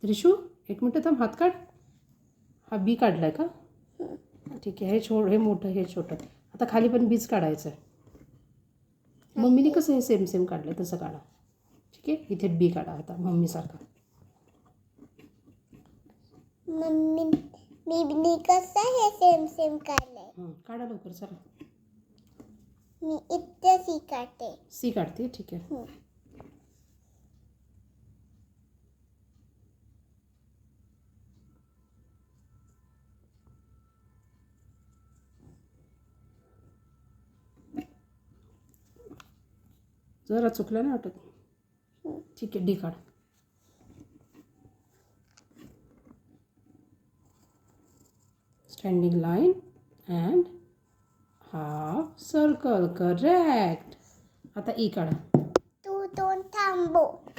त्रिशू एक मिनटं थांब, हात काढ. हा बी काढलाय का? ठीक आहे. हे मोठं, हे छोटं. आता खाली पण बीच काढायचं आहे. मम्मीने कसं हे सेम सेम काढलं तसं काढा. ठीक आहे. इथे बी काढा आता मम्मीसारखा. मी कसं हे सेम सेम काढलंय. काढा लवकर चला. मी इथे सी काढते. सी काढते. ठीक आहे. जरा चुकलं नाही वाटत. ठीक आहे. डी काढ. Standing line and half circle. Correct. आता ई काढा. तू दोन थांबव.